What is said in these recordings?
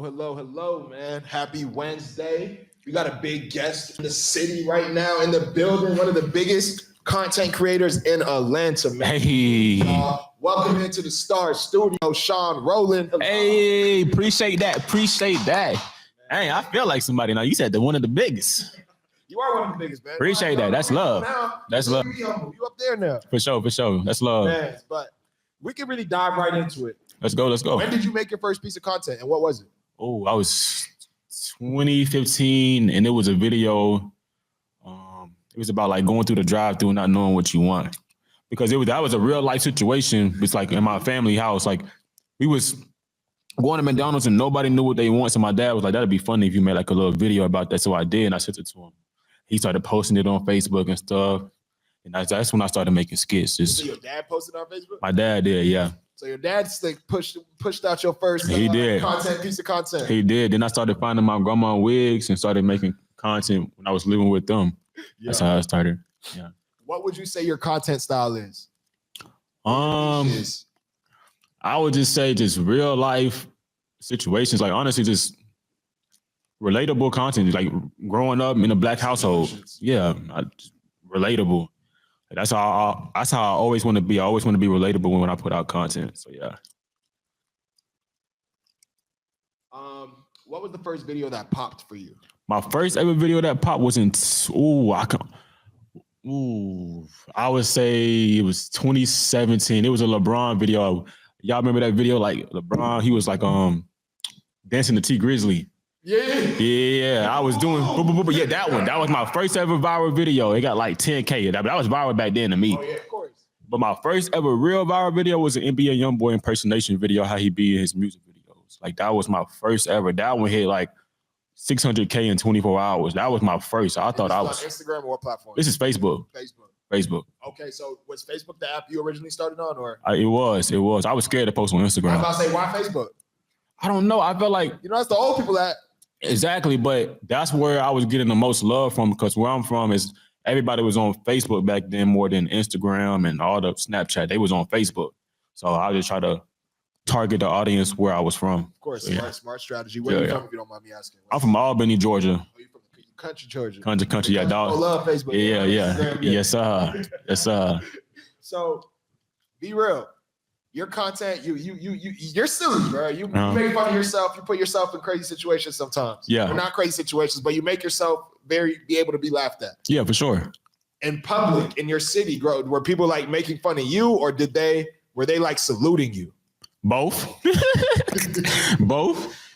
Hello, man. Happy Wednesday. We got a big guest in the city right now in the building, one of the biggest content creators in Atlanta, man. Hey. Welcome into the Star Studio, Shonrolling. Hey, appreciate that. Hey, I feel like somebody now. You said one of the biggest. You are one of the biggest, man. Appreciate that. That's love. That's love. You up there now. For sure. That's love. Man, but we can really dive right into it. Let's go. When did you make your first piece of content and what was it? Oh, I was 2015 and it was a video. It was about like going through the drive-thru, not knowing what you want. Because that was a real life situation. It's like in my family house, like we was going to McDonald's and nobody knew what they want. So my dad was like, that'd be funny if you made like a little video about that. So I did, and I sent it to him. He started posting it on Facebook and stuff. And that's when I started making skits. So your dad posted on Facebook? My dad did, yeah. So your dad's like pushed out your first piece of content. He did. Then I started finding my grandma wigs and started making content when I was living with them. Yeah. That's how I started. Yeah. What would you say your content style is? I would just say just real life situations. Like honestly, just relatable content. Like growing up in a black household. Yeah, relatable. That's how I always want to be. I always want to be relatable when I put out content. So yeah. What was the first video that popped for you? My first ever video that popped was I would say it was 2017. It was a LeBron video. Y'all remember that video? Like LeBron, he was like dancing to T Grizzly. Yeah. I was doing yeah, that one. That was my first ever viral video. It got like 10K. That was viral back then to me. Oh yeah, of course. But my first ever real viral video was an NBA YoungBoy impersonation video, how he be in his music videos. Like that was my first ever. That one hit like 600K in 24 hours. That was my first. I thought I was on Instagram or what platform? This is Facebook. Facebook. Okay, so was Facebook the app you originally started on, or? It was. I was scared to post on Instagram. I was about to say, why Facebook? I don't know. I felt like that's the old people app. Exactly, but that's where I was getting the most love from because where I'm from is everybody was on Facebook back then more than Instagram and all the Snapchat. They was on Facebook, so I just try to target the audience where I was from. Of course, so, smart strategy. Where are you from, if you don't mind me asking? I'm from Albany, Georgia. Oh, you're from country, Georgia. Country, yeah, dog. I love Facebook. Yeah. Yes, sir. So, be real. Your content, you're silly, bro. You make fun of yourself. You put yourself in crazy situations sometimes. Yeah. Or not crazy situations, but you make yourself be able to be laughed at. Yeah, for sure. In public, in your city, were people like making fun of you, or were they like saluting you? Both.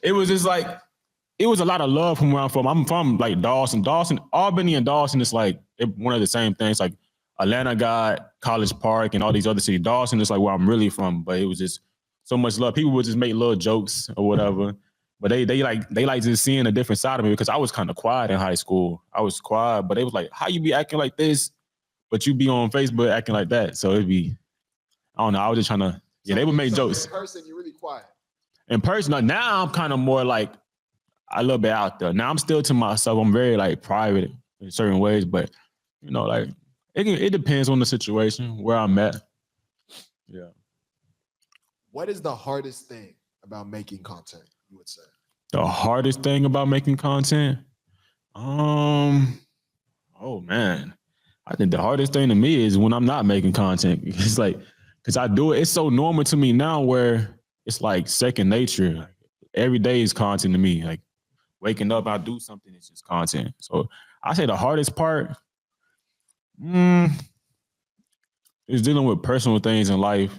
It was just like, it was a lot of love from where I'm from. I'm from like Dawson, Albany and Dawson is like one of the same things. Like Atlanta got College Park and all these other cities. Dawson is like where I'm really from, but it was just so much love. People would just make little jokes or whatever, but they like just seeing a different side of me because I was kind of quiet in high school. I was quiet, but they was like, how you be acting like this, but you be on Facebook acting like that? So it'd be, I don't know. I was just trying to, they would make jokes. In person, you're really quiet. In person, now I'm kind of more like a little bit out there. Now I'm still to myself. I'm very like private in certain ways, but like it depends on the situation where I'm at. Yeah. What is the hardest thing about making content, you would say? The hardest thing about making content? Oh man. I think the hardest thing to me is when I'm not making content. It's like, because I do it, it's so normal to me now where it's like second nature. Like, every day is content to me. Like waking up, I do something, it's just content. So I say the hardest part is dealing with personal things in life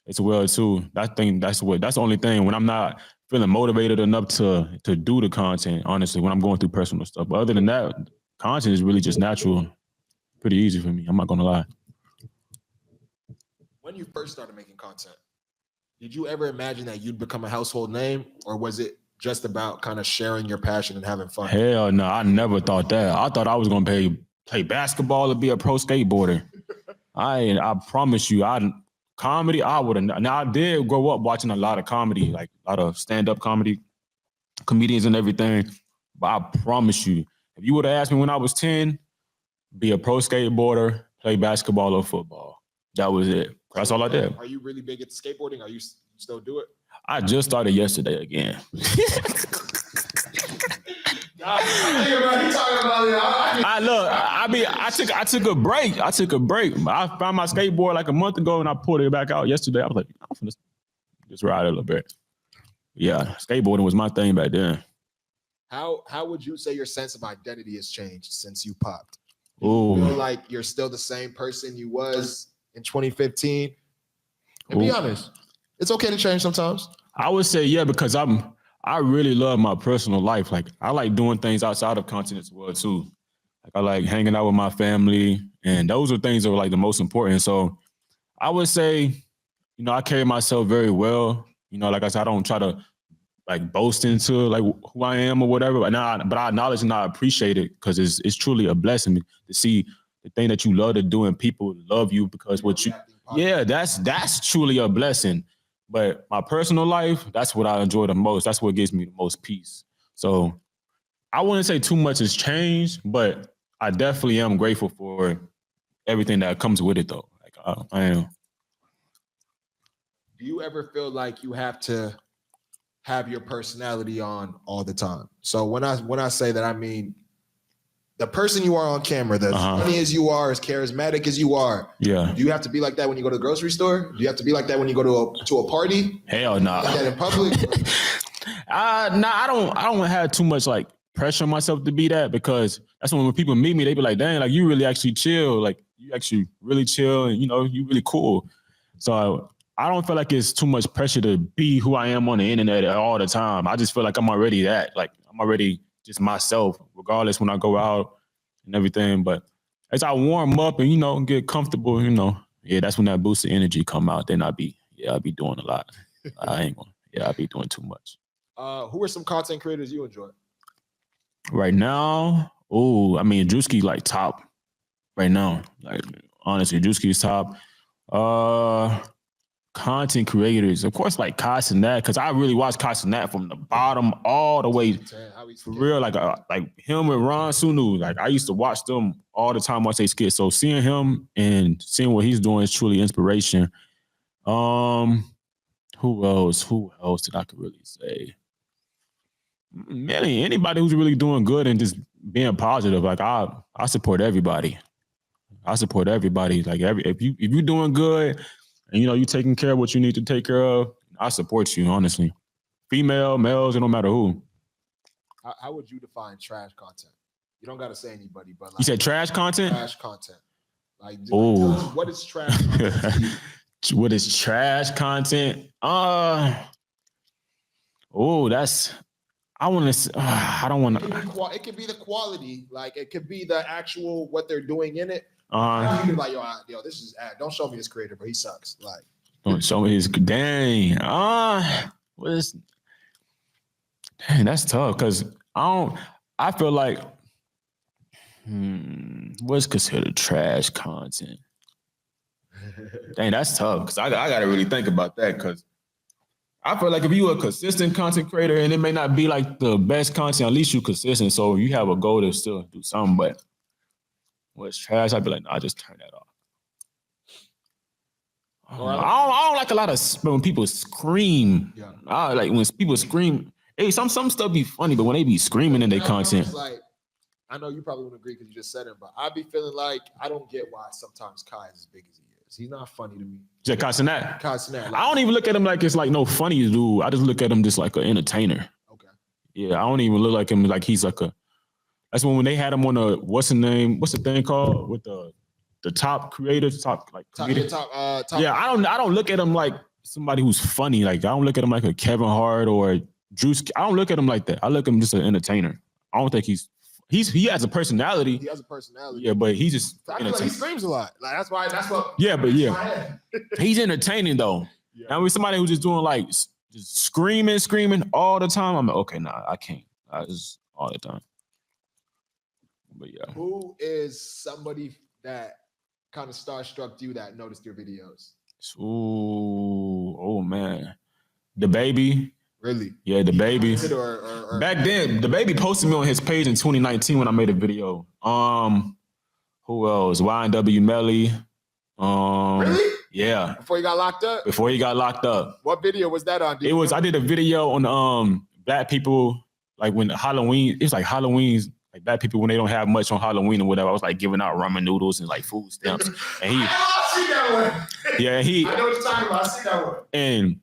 as well too. That's the only thing when I'm not feeling motivated enough to do the content, honestly, when I'm going through personal stuff. But other than that, content is really just natural. Pretty easy for me. I'm not gonna lie. When you first started making content, did you ever imagine that you'd become a household name, or was it just about kind of sharing your passion and having fun? Hell no, I never thought that. I thought I was gonna play basketball or be a pro skateboarder. I promise you, comedy, I would have. Now I did grow up watching a lot of comedy, like a lot of stand-up comedy, comedians and everything. But I promise you, if you would have asked me when I was 10, be a pro skateboarder, play basketball or football. That was it. That's all I did. Are you really big at skateboarding? Are you still do it? I just started yesterday again. I took a break. I found my skateboard like a month ago and I pulled it back out yesterday. I was like, I'm finna just ride it a little bit. Yeah, skateboarding was my thing back then. How would you say your sense of identity has changed since you popped? Ooh. You feel like you're still the same person you was in 2015? And be honest, it's okay to change sometimes. I would say yeah, because I really love my personal life. Like I like doing things outside of content as well too. Like I like hanging out with my family, and those are things that are like the most important. So I would say, you know, I carry myself very well. You know, like I said, I don't try to like boast into like who I am or whatever. But I acknowledge and I appreciate it because it's truly a blessing to see the thing that you love to do and people love you because that's truly a blessing. But my personal life, that's what I enjoy the most. That's what gives me the most peace. So I wouldn't say too much has changed, but I definitely am grateful for everything that comes with it though. Like I am. Do you ever feel like you have to have your personality on all the time? So when I say that, I mean the person you are on camera, as funny as you are, as charismatic as you are. Yeah. Do you have to be like that when you go to the grocery store? Do you have to be like that when you go to a party? Hell no. Like that in public? I don't have too much like pressure on myself to be that because that's when people meet me, they be like, dang, like you really actually chill. Like you actually really chill and you know, you really cool. So I don't feel like it's too much pressure to be who I am on the internet all the time. I just feel like I'm already that. Like I'm already just myself, regardless when I go out and everything. But as I warm up and, you know, get comfortable, you know, yeah, that's when that boost of energy come out. Then I'll be doing a lot. I'll be doing too much. Who are some content creators you enjoy? Right now, I mean, Drewski like top right now. Like honestly, Drewski's top. Content creators, of course, like Casanat, because I really watched Casanat from the bottom all the way for real. Like him and Ron Sunu, like I used to watch them all the time watch they skits. So seeing him and seeing what he's doing is truly inspiration. Who else? Who else did I could really say? Man, anybody who's really doing good and just being positive. Like I support everybody. I support everybody. Like if you're doing good. And, you know, you taking care of what you need to take care of. I support you, honestly. Female, males, it don't matter who. How would you define trash content? You don't got to say anybody, but like, you said trash content? Trash content. Like, what is trash content? What is trash content? That's. I want to. I don't want to. It could be the quality, like it could be the actual what they're doing in it. You can be like, yo, this is ad. Don't show me his creator, but he sucks. Like, don't show me his dang. Dang, that's tough because I feel like what's considered trash content? Dang, that's tough because I gotta really think about that because I feel like if you a consistent content creator and it may not be like the best content, at least you consistent. So you have a goal to still do something, but what's trash? I'd be like, nah, just turn that off. I don't like a lot of when people scream. Yeah. I like when people scream. Hey, some stuff be funny, but when they be screaming in their content. Like, I know you probably wouldn't agree because you just said it, but I be feeling like I don't get why sometimes Kai is as big as he is. He's not funny to me. Yeah, Casanat. Like, I don't even look at him like it's like no funny dude. I just look at him just like an entertainer. Okay. Yeah, I don't even look like him like he's like a. That's when they had him on a what's the thing called with the top creators, top. Yeah, I don't look at him like somebody who's funny. Like I don't look at him like a Kevin Hart or Drew. I don't look at him like that. I look at him just an entertainer. I don't think he has a personality. He has a personality. Yeah, but he just I feel like he screams a lot. Like that's what. Yeah, but yeah, he's entertaining though. Yeah. I mean, somebody who's just doing like just screaming all the time. I'm like, okay, nah, I can't. I just all the time. But yeah. Who is somebody that kind of starstruck you that noticed your videos? Oh man. The Baby. Really? Yeah, The Baby. Or back then, The Baby posted me on his page in 2019 when I made a video. Who else? YNW Melly. Really? Yeah. Before he got locked up? Before he got locked up. What video was that on? I did a video on black people, like when Halloween, it's like Halloween's, like black people when they don't have much on Halloween or whatever. I was like giving out ramen noodles and like food stamps. And I see that one. Yeah, I know what you're talking about. I see that one. And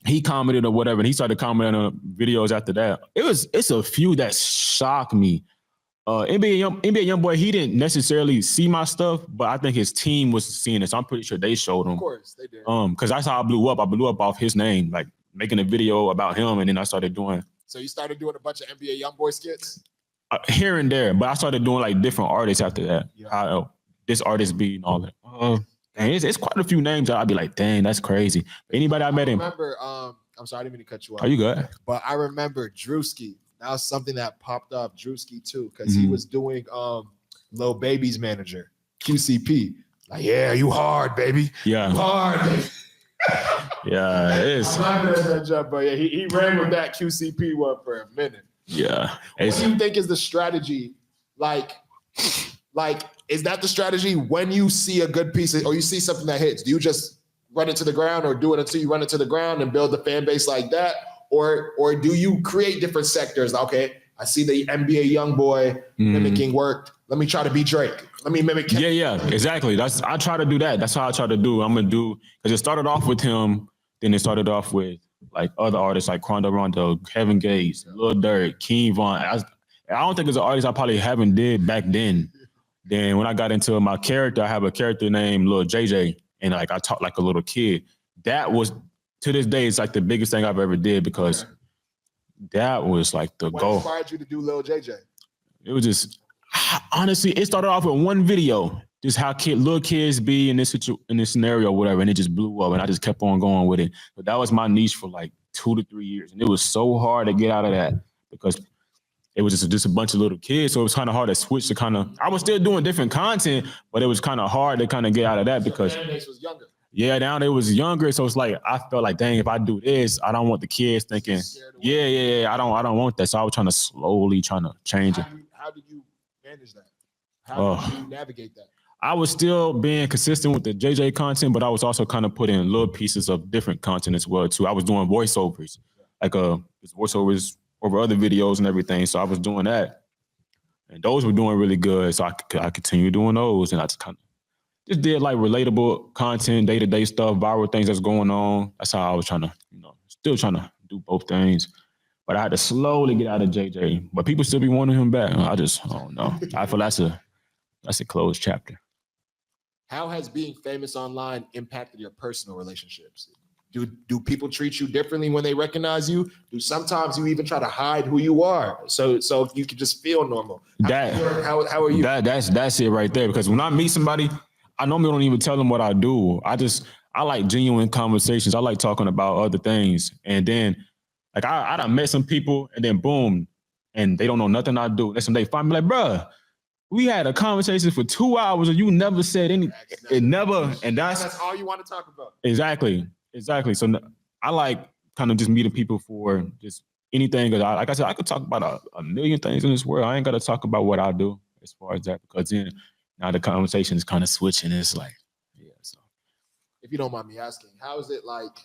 he commented or whatever, and he started commenting on videos after that. It's a few that shocked me. NBA YoungBoy, he didn't necessarily see my stuff, but I think his team was seeing it. So I'm pretty sure they showed him. Of course, they did. Because that's how I blew up. I blew up off his name, like making a video about him, and then I started doing. So you started doing a bunch of NBA YoungBoy skits? Here and there, but I started doing like different artists after that. Yeah. How this artist be and all that. Dang, it's quite a few names that I'd be like, dang, that's crazy. Anybody I met him. I remember, I'm sorry, I didn't mean to cut you off. Are you good? But I remember Drewski. That was something that popped up, Drewski too, because he was doing Lil Baby's manager, QCP. Like, yeah, you hard, baby. Yeah. You hard, baby. Yeah, it is. I'm not that jump, but yeah, he ran with that QCP one for a minute. Yeah. What do you think is the strategy? Like, is that the strategy when you see a good piece or you see something that hits? Do you just run it to the ground or do it until you run it to the ground and build the fan base like that? Or do you create different sectors? Okay, I see the NBA YoungBoy mimicking worked. Let me try to be Drake. Let me mimic. Yeah, exactly. I try to do that. That's how I try to do. I'm gonna do because it started off with him, then it started off with like other artists like Quando Rondo, Kevin Gates, Lil Durk, King Von. I don't think it's an artist I probably haven't did back then. Then when I got into my character, I have a character named Lil JJ, and like I talk like a little kid. That was to this day, it's like the biggest thing I've ever did because that was like the goal. What inspired you to do Lil JJ? It was just honestly, it started off with one video, just how little kids be in this scenario or whatever, and it just blew up, and I just kept on going with it. But that was my niche for like 2 to 3 years, and it was so hard to get out of that because it was just a bunch of little kids, so it was kind of hard to switch to kind of. I was still doing different content, but it was kind of hard to kind of get out of that because. The fan base was younger. Yeah, now they was younger, so it's like I felt like, dang, if I do this, I don't want the kids thinking, yeah, I don't want that. So I was trying to slowly change it. How did you manage that? How did you navigate that? I was still being consistent with the JJ content, but I was also kind of putting little pieces of different content as well too. I was doing voiceovers, like voiceovers over other videos and everything. So I was doing that, and those were doing really good. So I continued doing those, and I just did like relatable content, day-to-day stuff, viral things that's going on. That's how I was trying to, still trying to do both things. But I had to slowly get out of JJ. But people still be wanting him back. I don't know. I feel that's a closed chapter. How has being famous online impacted your personal relationships? Do people treat you differently when they recognize you? Do sometimes you even try to hide who you are so you can just feel normal? How are you? That's it right there. Because when I meet somebody, I normally don't even tell them what I do. I like genuine conversations. I like talking about other things. And then like I done met some people and then boom, and they don't know nothing I do. Listen, they find me like, bruh, we had a conversation for 2 hours and you never said anything. And that's all you want to talk about. Exactly. So I like kind of just meeting people for just anything. Because like I said, I could talk about a million things in this world. I ain't got to talk about what I do as far as that, because then now the conversation is kind of switching. It's like, yeah. So, if you don't mind me asking, how is it like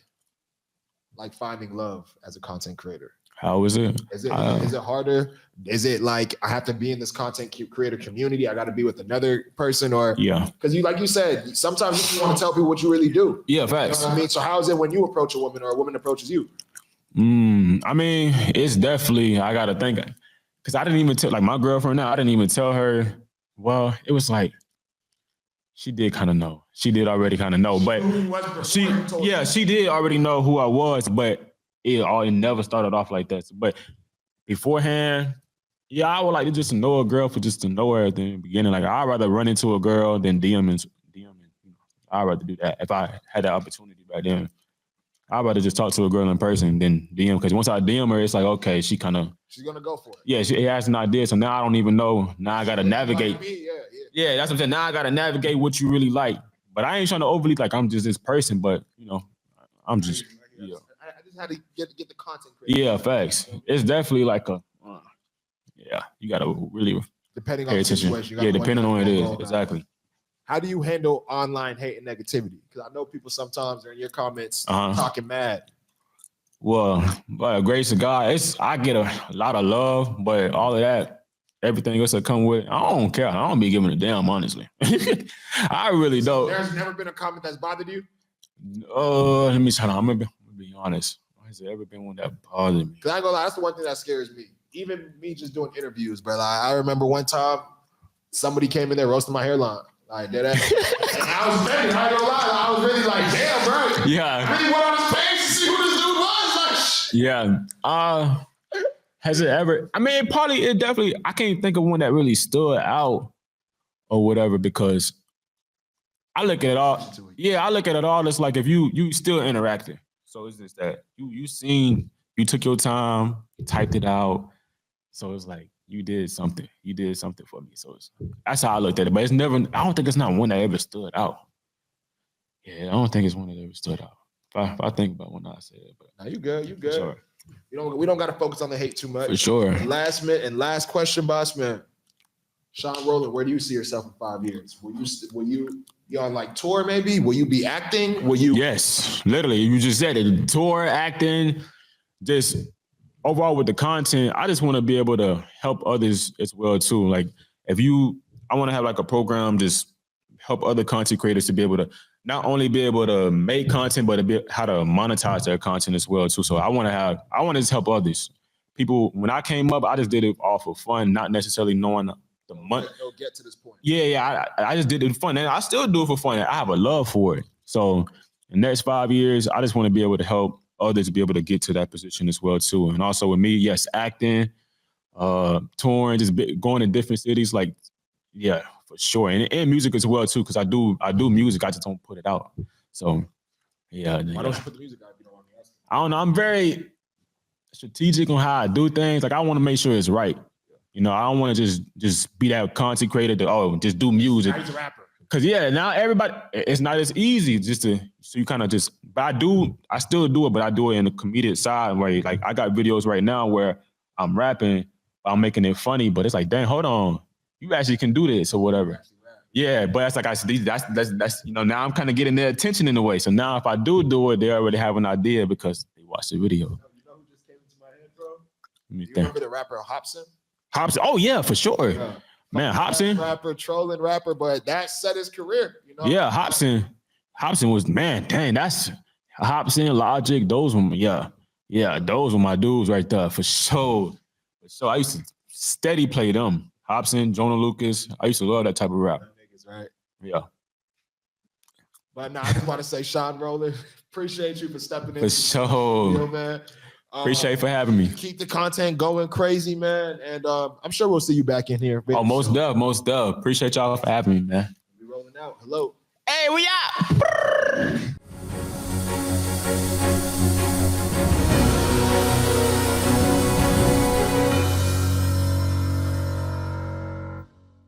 finding love as a content creator? How is it? Is it harder? Is it like I have to be in this content creator community? I got to be with another person, or because like you said, sometimes you want to tell people what you really do. Yeah, facts. You know what I mean? So how is it when you approach a woman or a woman approaches you? I mean, it's definitely, I got to think, because I didn't even tell, like my girlfriend now, I didn't even tell her. Well, it was like, she did kind of know. She did already kind of know, but she did already know who I was, but it never started off like that. But beforehand, I would like to just know a girl for just to know her at the beginning. Like I'd rather run into a girl than DM and I'd rather do that. If I had that opportunity back then, I'd rather just talk to a girl in person than DM. Because once I DM her, it's like, okay, she's gonna go for it. Yeah, she has an idea. So now I don't even know. Now I gotta navigate. Yeah, that's what I'm saying. Now I gotta navigate what you really like. But I ain't trying to overly like I'm just this person. But I'm just I just had to get the content created. Yeah, facts. It's definitely like you gotta really depending pay on the attention. situation. Yeah, depending on what it is. Exactly. how do you handle online hate and negativity? Because I know people sometimes are in your comments talking mad. Well, by the grace of God, I get a lot of love, but all of that, everything else that come with it, I don't care. I don't be giving a damn, honestly. I really don't. There's never been a comment that's bothered you? Let me try to, I'm gonna be honest. Has there ever been one that bothered me? Because I ain't gonna lie, that's the one thing that scares me. Even me just doing interviews, bro. Like, I remember one time somebody came in there roasting my hairline. Like, did that? And I was ready. I ain't gonna lie. I was really like, damn, bro. Yeah. I really went on his page to see who this dude was. Like, yeah. Has it ever? I mean, it definitely. I can't think of one that really stood out or whatever because I look at it all. Yeah, I look at it all. It's like if you still interacting. So it's just that you took your time, typed it out. So it's like you did something. You did something for me. So that's how I looked at it. But it's never. I don't think it's not one that ever stood out. Yeah, I don't think it's one that ever stood out. If I think about when I said it, but now you good. You good. Sure. We don't got to focus on the hate too much. For sure. Last question, boss man. Shonrolling, where do you see yourself in 5 years? Will you be on like tour maybe? Will you be acting? Will you? Yes, literally. You just said it. Tour, acting, just overall with the content. I just want to be able to help others as well too. Like I want to have like a program just help other content creators to be able to not only be able to make content, but how to monetize their content as well too. So I want to just help others. People, when I came up, I just did it all for fun, not necessarily knowing the money. They'll get to this point. Yeah. I just did it for fun, and I still do it for fun. I have a love for it. So in the next 5 years, I just want to be able to help others be able to get to that position as well too. And also with me, yes, acting, touring, just going to different cities, like yeah. For sure, and music as well too, because I do music. I just don't put it out. So, yeah. Why don't you put the music out if you don't want me asking? I don't know. I'm very strategic on how I do things. Like I want to make sure it's right. You know, I don't want to just be that content creator that just do music. He's a rapper. Cause now everybody, it's not as easy so you kind of just. But I still do it, but I do it in the comedic side where like I got videos right now where I'm rapping, I'm making it funny, but it's like, dang, hold on. You actually can do this or whatever. Yeah, but that's now I'm kind of getting their attention in a way. So now if I do it, they already have an idea because they watched the video. You know who just came into my head, bro? You remember the rapper Hopsin? Hopsin, oh yeah, for sure. Yeah. Man, Hopsin. Rapper, trolling rapper, but that set his career, you know? Yeah, Hopsin was, man, dang, that's Hopsin, Logic, those were, yeah, those were my dudes right there, for sure. So I used to steady play them. Hopsin, Jonah Lucas. I used to love that type of rap. Niggas, right? Yeah. But I just want to say, Shonrolling, appreciate you for stepping in. For sure. Video, man. Appreciate you for having me. Keep the content going crazy, man. And I'm sure we'll see you back in here. Oh, most dub. Appreciate y'all for having me, man. We rolling out. Hello. Hey, we out.